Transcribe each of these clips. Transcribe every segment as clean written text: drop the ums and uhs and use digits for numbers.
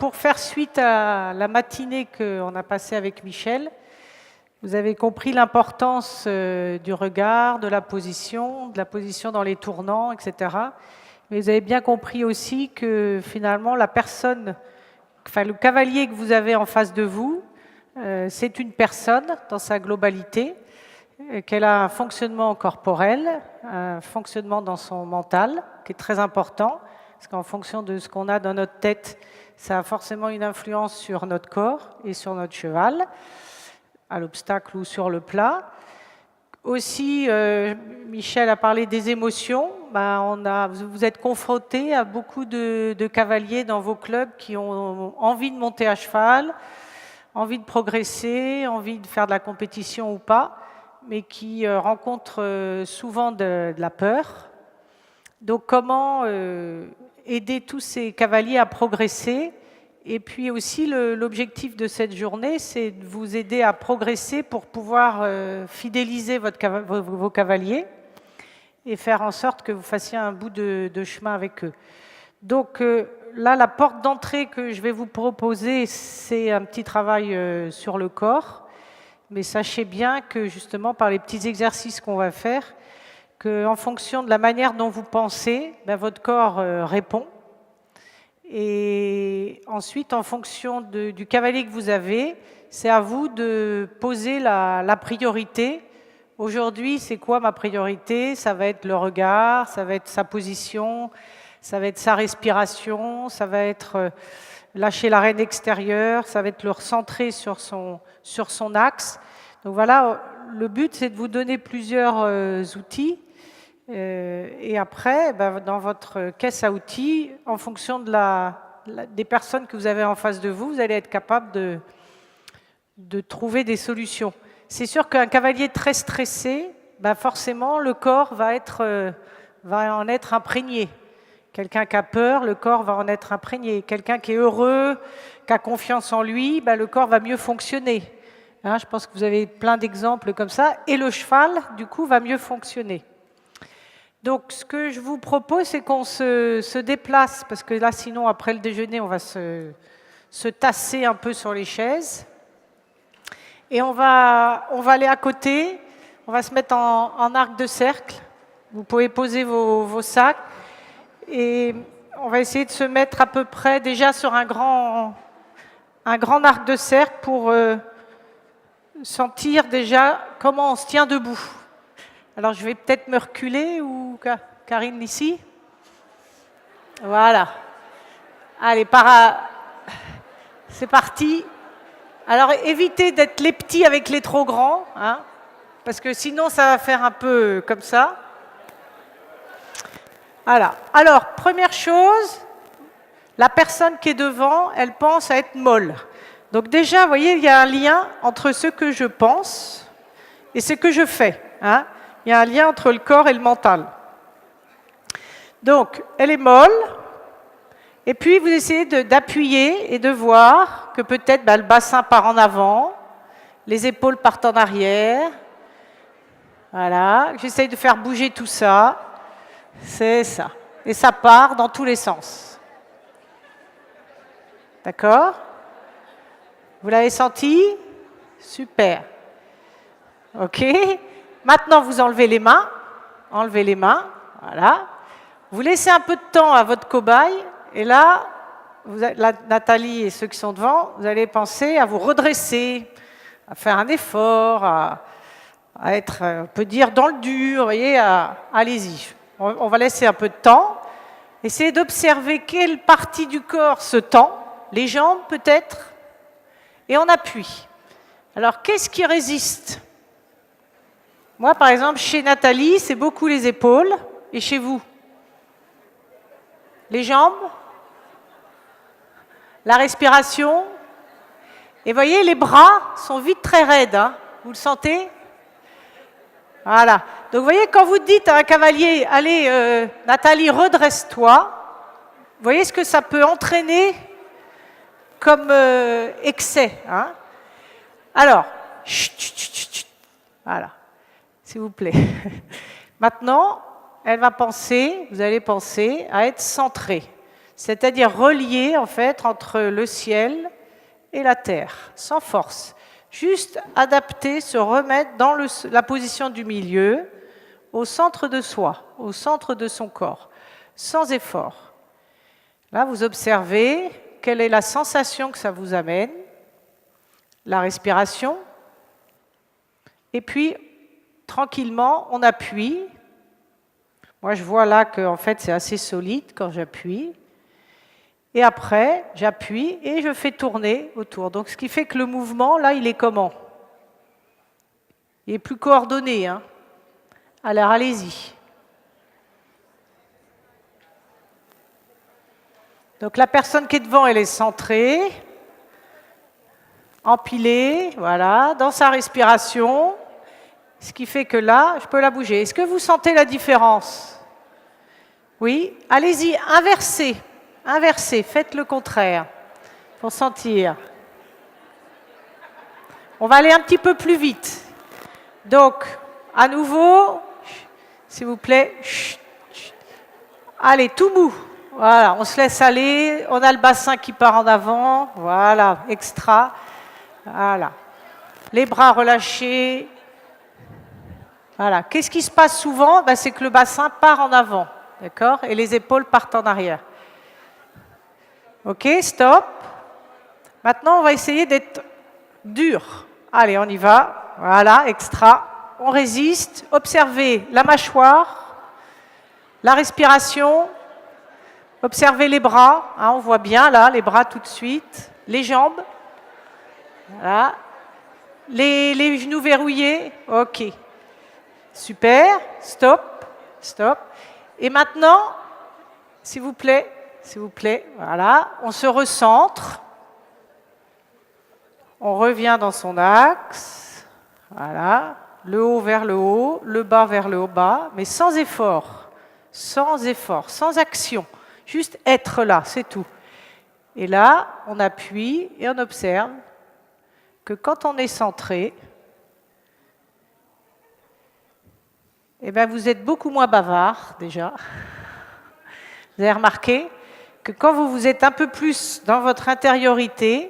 pour faire suite à la matinée qu'on a passée avec Michel, vous avez compris l'importance du regard, de la position dans les tournants, etc. Mais vous avez bien compris aussi que finalement, la personne, enfin le cavalier que vous avez en face de vous, c'est une personne dans sa globalité, qu'elle a un fonctionnement corporel, un fonctionnement dans son mental, qui est très important, parce qu'en fonction de ce qu'on a dans notre tête, ça a forcément une influence sur notre corps et sur notre cheval, à l'obstacle ou sur le plat. Aussi, Michel a parlé des émotions. Vous êtes confrontés à beaucoup de cavaliers dans vos clubs qui ont envie de monter à cheval, envie de progresser, envie de faire de la compétition ou pas, mais qui rencontrent souvent de la peur. Donc comment aider tous ces cavaliers à progresser? Et puis aussi l'objectif de cette journée, c'est de vous aider à progresser pour pouvoir fidéliser vos cavaliers et faire en sorte que vous fassiez un bout de chemin avec eux. Donc là, la porte d'entrée que je vais vous proposer, c'est un petit travail sur le corps. Mais sachez bien que justement, par les petits exercices qu'on va faire, qu'en fonction de la manière dont vous pensez, votre corps répond. Et ensuite, en fonction du cavalier que vous avez, c'est à vous de poser la priorité. Aujourd'hui, c'est quoi ma priorité? Ça va être le regard, ça va être sa position, ça va être sa respiration, ça va être lâcher la rêne extérieure, ça va être le recentrer sur son axe. Donc voilà, le but, c'est de vous donner plusieurs outils. Et après, dans votre caisse à outils, en fonction des personnes que vous avez en face de vous, vous allez être capable de trouver des solutions. C'est sûr qu'un cavalier très stressé, forcément, le corps va en être imprégné. Quelqu'un qui a peur, le corps va en être imprégné. Quelqu'un qui est heureux, qui a confiance en lui, le corps va mieux fonctionner. Hein, je pense que vous avez plein d'exemples comme ça. Et le cheval, du coup, va mieux fonctionner. Donc, ce que je vous propose, c'est qu'on se déplace, parce que là, sinon, après le déjeuner, on va se tasser un peu sur les chaises. Et on va aller à côté, on va se mettre en arc de cercle. Vous pouvez poser vos sacs. Et on va essayer de se mettre à peu près déjà sur un grand arc de cercle pour sentir déjà comment on se tient debout. Alors, je vais peut-être me reculer, ou Karine, ici. Voilà. Allez, c'est parti. Alors, évitez d'être les petits avec les trop grands, hein, parce que sinon, ça va faire un peu comme ça. Voilà. Alors, première chose, la personne qui est devant, elle pense à être molle. Donc déjà, vous voyez, il y a un lien entre ce que je pense et ce que je fais, hein. Il y a un lien entre le corps et le mental. Donc, elle est molle. Et puis, vous essayez d'appuyer et de voir que peut-être le bassin part en avant, les épaules partent en arrière. Voilà. J'essaye de faire bouger tout ça. C'est ça. Et ça part dans tous les sens. D'accord? Vous l'avez senti? Super. OK. Maintenant, vous enlevez les mains. Enlevez les mains. Voilà. Vous laissez un peu de temps à votre cobaye. Et là, Nathalie et ceux qui sont devant, vous allez penser à vous redresser, à faire un effort, à être, on peut dire, dans le dur. Vous voyez, allez-y. On va laisser un peu de temps. Essayez d'observer quelle partie du corps se tend. Les jambes, peut-être. Et on appuie. Alors, qu'est-ce qui résiste? Moi, par exemple, chez Nathalie, c'est beaucoup les épaules. Et chez vous? Les jambes? La respiration? Et voyez, les bras sont vite très raides. Hein, vous le sentez? Voilà. Donc, vous voyez, quand vous dites à un cavalier, allez, Nathalie, redresse-toi, vous voyez ce que ça peut entraîner comme excès. Hein. Alors, chut, voilà. S'il vous plaît. Maintenant, vous allez penser à être centré. c'est-à-dire relié en fait entre le ciel et la terre, sans force. Juste adapter, se remettre dans la position du milieu, au centre de soi, au centre de son corps, sans effort. Là, vous observez quelle est la sensation que ça vous amène, la respiration, et puis tranquillement, on appuie. Moi, je vois là que en fait, c'est assez solide quand j'appuie. Et après, j'appuie et je fais tourner autour. Donc, ce qui fait que le mouvement, là, il est comment? Il est plus coordonné, hein? Alors, allez-y. Donc, la personne qui est devant, elle est centrée, empilée, voilà, dans sa respiration. Ce qui fait que là, je peux la bouger. Est-ce que vous sentez la différence? Oui? Allez-y, inversez. Inversez, faites le contraire pour sentir. On va aller un petit peu plus vite. Donc, à nouveau, s'il vous plaît, allez, tout mou. Voilà, on se laisse aller. On a le bassin qui part en avant. Voilà, extra. Voilà. Les bras relâchés. Voilà. Qu'est-ce qui se passe souvent? C'est que le bassin part en avant. D'accord? Et les épaules partent en arrière. Ok, stop. Maintenant, on va essayer d'être dur. Allez, on y va. Voilà, extra. On résiste. Observez la mâchoire, la respiration. Observez les bras. Hein, on voit bien là, les bras tout de suite. Les jambes. Voilà. Les genoux verrouillés. Ok. Super. Stop. Stop. Et maintenant, s'il vous plaît, voilà, on se recentre, on revient dans son axe, voilà, le haut vers le haut, le bas vers le bas, mais sans effort, sans action, juste être là, c'est tout. Et là, on appuie et on observe que quand on est centré, eh bien, vous êtes beaucoup moins bavard déjà. Vous avez remarqué que quand vous êtes un peu plus dans votre intériorité,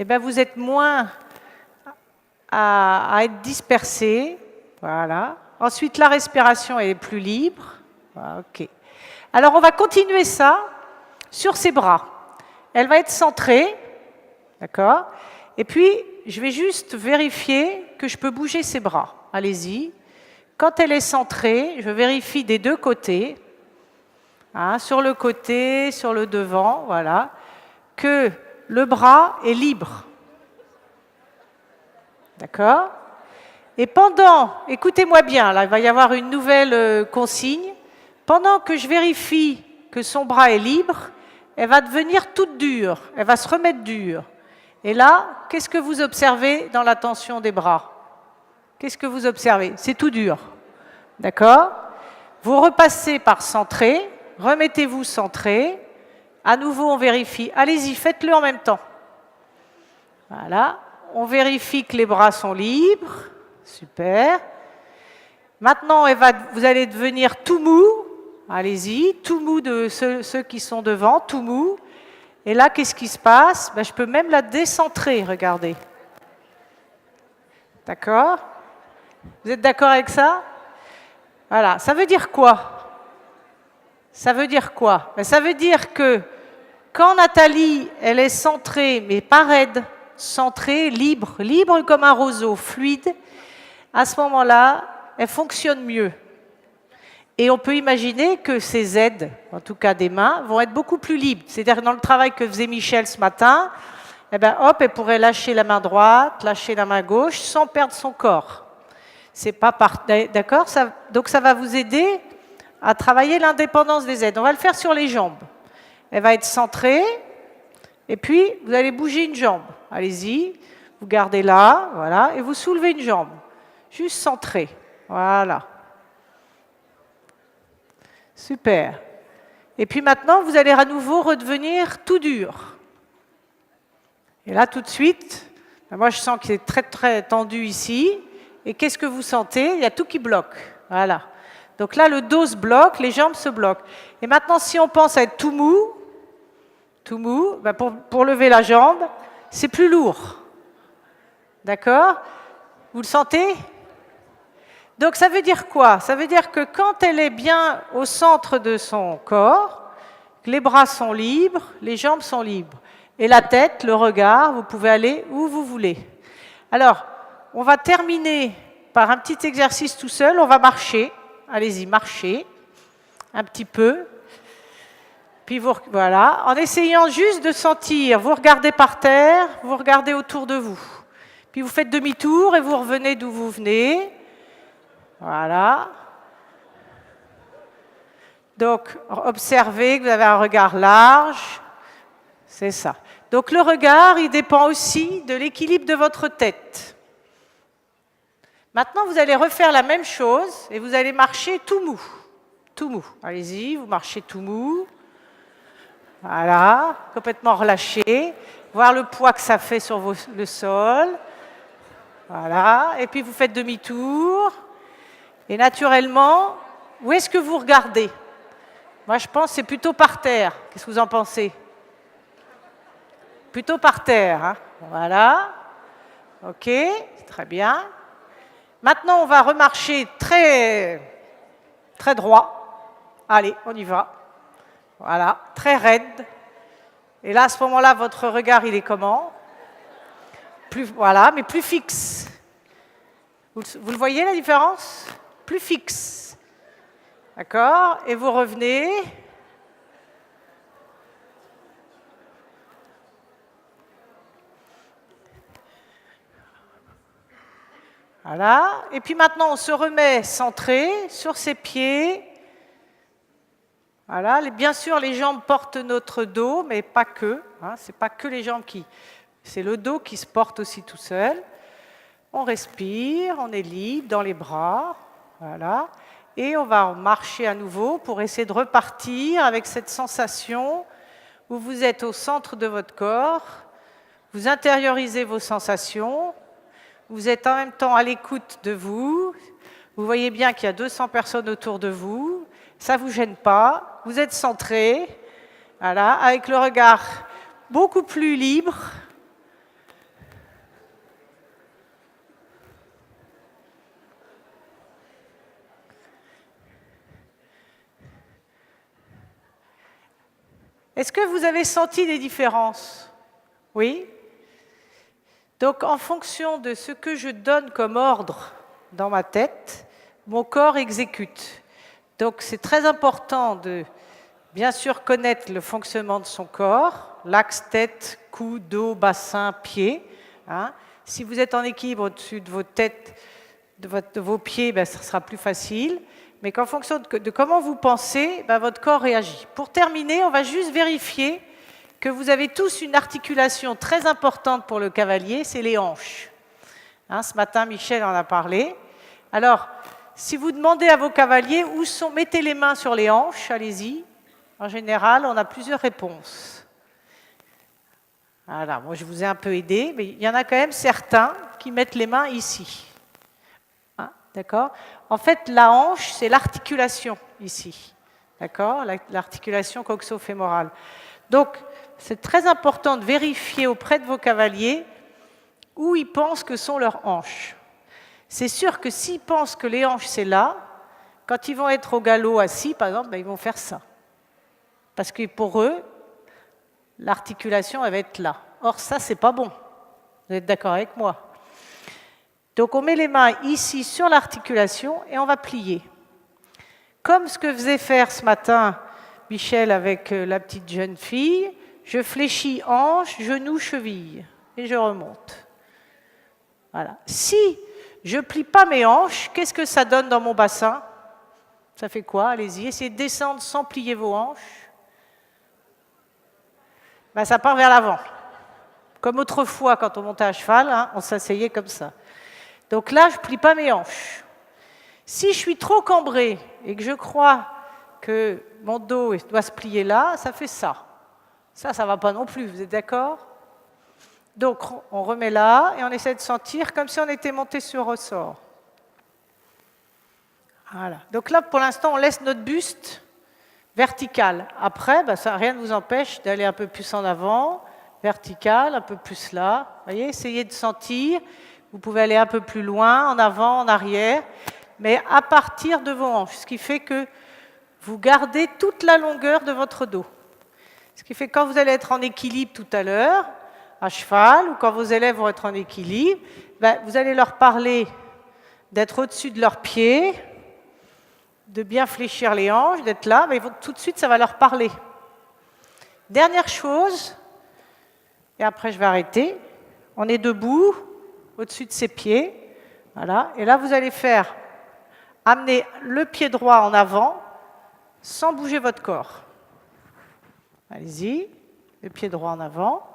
eh bien vous êtes moins à être dispersé. Voilà. Ensuite, la respiration est plus libre. Ok. Alors, on va continuer ça sur ses bras. Elle va être centrée. D'accord? Et puis, je vais juste vérifier que je peux bouger ses bras. Allez-y. Quand elle est centrée, je vérifie des deux côtés. Hein, sur le côté, sur le devant, voilà, que le bras est libre. D'accord? Et écoutez-moi bien, là, il va y avoir une nouvelle consigne. Pendant que je vérifie que son bras est libre, elle va devenir toute dure, elle va se remettre dure. Et là, qu'est-ce que vous observez dans la tension des bras? Qu'est-ce que vous observez? C'est tout dur. D'accord? Vous repassez par centré. Remettez-vous centré. À nouveau, on vérifie. Allez-y, faites-le en même temps. Voilà. On vérifie que les bras sont libres. Super. Maintenant, vous allez devenir tout mou. Allez-y, tout mou de ceux qui sont devant, tout mou. Et là, qu'est-ce qui se passe? Je peux même la décentrer, regardez. D'accord? Vous êtes d'accord avec ça? Voilà. Ça veut dire quoi? Ça veut dire quoi? Ça veut dire que quand Nathalie, elle est centrée, mais pas raide, centrée, libre comme un roseau, fluide, à ce moment-là, elle fonctionne mieux. Et on peut imaginer que ses aides, en tout cas des mains, vont être beaucoup plus libres. C'est-à-dire que dans le travail que faisait Michel ce matin, eh ben, hop, elle pourrait lâcher la main droite, lâcher la main gauche, sans perdre son corps. C'est pas d'accord? Donc ça va vous aider à travailler l'indépendance des aides. On va le faire sur les jambes. Elle va être centrée, et puis vous allez bouger une jambe. Allez-y, vous gardez là, voilà, et vous soulevez une jambe. Juste centrée. Voilà. Super. Et puis maintenant, vous allez à nouveau redevenir tout dur. Et là, tout de suite, moi je sens que c'est très très tendu ici. Et qu'est-ce que vous sentez? Il y a tout qui bloque. Voilà. Donc là, le dos se bloque, les jambes se bloquent. Et maintenant, si on pense à être tout mou, tout mou. Ben pour lever la jambe, c'est plus lourd. D'accord? Vous le sentez? Donc ça veut dire quoi? Ça veut dire que quand elle est bien au centre de son corps, les bras sont libres, les jambes sont libres. Et la tête, le regard, vous pouvez aller où vous voulez. Alors, on va terminer par un petit exercice tout seul. On va marcher. Allez-y, marchez un petit peu. Puis voilà, en essayant juste de sentir, vous regardez par terre, vous regardez autour de vous. Puis vous faites demi-tour et vous revenez d'où vous venez. Voilà. Donc, observez que vous avez un regard large. C'est ça. Donc, le regard, il dépend aussi de l'équilibre de votre tête. Maintenant, vous allez refaire la même chose et vous allez marcher tout mou. Tout mou. Allez-y, vous marchez tout mou. Voilà, complètement relâché. Voir le poids que ça fait sur le sol. Voilà. Et puis, vous faites demi-tour. Et naturellement, où est-ce que vous regardez? Moi, je pense que c'est plutôt par terre. Qu'est-ce que vous en pensez? Plutôt par terre. Hein? Voilà. OK, très bien. Maintenant, on va remarcher très, très droit. Allez, on y va. Voilà, très raide. Et là, à ce moment-là, votre regard, il est comment? Voilà, mais plus fixe. Vous le voyez, la différence? Plus fixe. D'accord? Et vous revenez. Voilà. Et puis maintenant, on se remet centré sur ses pieds. Voilà. Bien sûr, les jambes portent notre dos, mais pas que. Hein. Ce n'est pas que les jambes qui... C'est le dos qui se porte aussi tout seul. On respire, on est libre dans les bras. Voilà. Et on va marcher à nouveau pour essayer de repartir avec cette sensation où vous êtes au centre de votre corps. Vous intériorisez vos sensations. Vous êtes en même temps à l'écoute de vous. Vous voyez bien qu'il y a 200 personnes autour de vous. Ça ne vous gêne pas. Vous êtes centré, voilà, avec le regard beaucoup plus libre. Est-ce que vous avez senti des différences? Oui? Donc, en fonction de ce que je donne comme ordre dans ma tête, mon corps exécute. Donc, c'est très important de, bien sûr, connaître le fonctionnement de son corps, l'axe tête, cou, dos, bassin, pied. Hein. Si vous êtes en équilibre au-dessus de vos têtes, de vos pieds, ben, ça sera plus facile. Mais qu'en fonction de comment vous pensez, ben, votre corps réagit. Pour terminer, on va juste vérifier que vous avez tous une articulation très importante pour le cavalier, c'est les hanches. Hein, ce matin, Michel en a parlé. Alors, si vous demandez à vos cavaliers où sont, mettez les mains sur les hanches, allez-y. En général, on a plusieurs réponses. Voilà, moi je vous ai un peu aidé, mais il y en a quand même certains qui mettent les mains ici. Hein, d'accord? En fait, la hanche, c'est l'articulation ici. D'accord? L'articulation coxo-fémorale. Donc, c'est très important de vérifier auprès de vos cavaliers où ils pensent que sont leurs hanches. C'est sûr que s'ils pensent que les hanches, c'est là, quand ils vont être au galop assis, par exemple, ben, ils vont faire ça. Parce que pour eux, l'articulation, elle va être là. Or, ça, c'est pas bon. Vous êtes d'accord avec moi? Donc, on met les mains ici sur l'articulation et on va plier. Comme ce que faisait faire ce matin Michel avec la petite jeune fille, je fléchis hanche, genou, cheville et je remonte. Voilà. Si je ne plie pas mes hanches, qu'est-ce que ça donne dans mon bassin? Ça fait quoi? Allez-y, essayez de descendre sans plier vos hanches. Ben, ça part vers l'avant. Comme autrefois, quand on montait à cheval, hein, on s'asseyait comme ça. Donc là, je ne plie pas mes hanches. Si je suis trop cambrée et que je crois que mon dos doit se plier là, ça fait ça. Ça ne va pas non plus, vous êtes d'accord? Donc, on remet là et on essaie de sentir comme si on était monté sur ressort. Voilà. Donc là, pour l'instant, on laisse notre buste Vertical. Après, ça, rien ne vous empêche d'aller un peu plus en avant. Vertical, un peu plus là. Vous voyez, essayez de sentir. Vous pouvez aller un peu plus loin, en avant, en arrière, mais à partir de vos hanches. Ce qui fait que vous gardez toute la longueur de votre dos. Ce qui fait que quand vous allez être en équilibre tout à l'heure, à cheval, ou quand vos élèves vont être en équilibre, vous allez leur parler d'être au-dessus de leurs pieds, de bien fléchir les hanches, d'être là, mais tout de suite, ça va leur parler. Dernière chose, et après je vais arrêter, on est debout, au-dessus de ses pieds, voilà, et là vous allez amener le pied droit en avant, sans bouger votre corps. Allez-y, le pied droit en avant,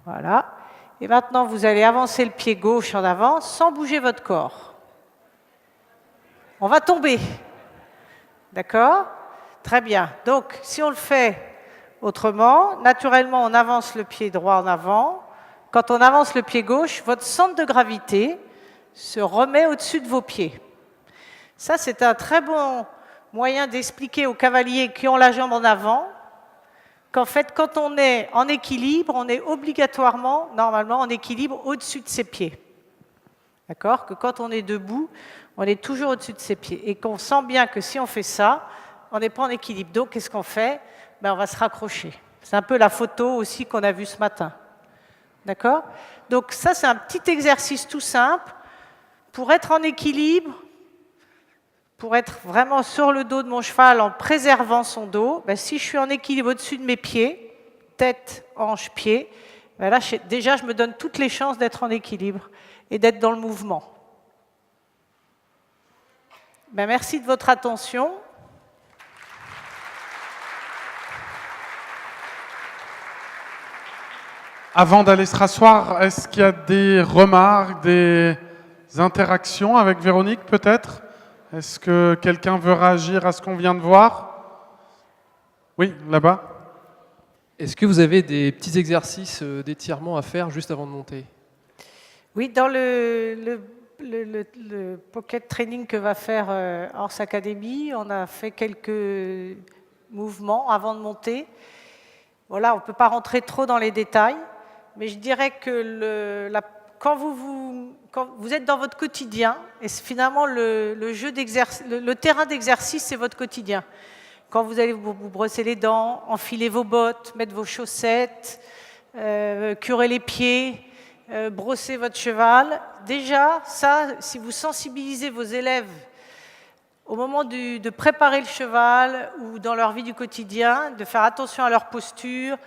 voilà. Et maintenant, vous allez avancer le pied gauche en avant sans bouger votre corps. On va tomber. D'accord? Très bien. Donc, si on le fait autrement, naturellement, on avance le pied droit en avant. Quand on avance le pied gauche, votre centre de gravité se remet au-dessus de vos pieds. Ça, c'est un très bon moyen d'expliquer aux cavaliers qui ont la jambe en avant qu'en fait, quand on est en équilibre, on est obligatoirement, normalement, en équilibre au-dessus de ses pieds. D'accord? Que quand on est debout, on est toujours au-dessus de ses pieds. Et qu'on sent bien que si on fait ça, on n'est pas en équilibre. Donc, qu'est-ce qu'on fait? On va se raccrocher. C'est un peu la photo aussi qu'on a vue ce matin. D'accord? Donc, ça, c'est un petit exercice tout simple pour être en équilibre, pour être vraiment sur le dos de mon cheval en préservant son dos. Si je suis en équilibre au-dessus de mes pieds, tête, hanche, pied, là, déjà, je me donne toutes les chances d'être en équilibre et d'être dans le mouvement. Merci de votre attention. Avant d'aller se rasseoir, est-ce qu'il y a des remarques, des interactions avec Véronique peut-être? Est-ce que quelqu'un veut réagir à ce qu'on vient de voir? Oui, là-bas. Est-ce que vous avez des petits exercices d'étirement à faire juste avant de monter? Oui, dans le pocket training que va faire Horse Academy, on a fait quelques mouvements avant de monter. Voilà, on ne peut pas rentrer trop dans les détails, mais je dirais que quand vous êtes dans votre quotidien, et finalement le terrain d'exercice, c'est votre quotidien. Quand vous allez vous brosser les dents, enfiler vos bottes, mettre vos chaussettes, curer les pieds, brosser votre cheval, déjà, ça, si vous sensibilisez vos élèves au moment de préparer le cheval ou dans leur vie du quotidien, de faire attention à leur posture,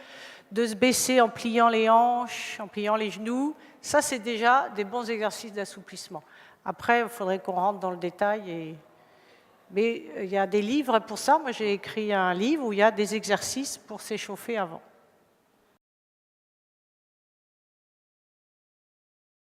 de se baisser en pliant les hanches, en pliant les genoux, ça, c'est déjà des bons exercices d'assouplissement. Après, il faudrait qu'on rentre dans le détail. Mais il y a des livres pour ça. Moi, j'ai écrit un livre où il y a des exercices pour s'échauffer avant.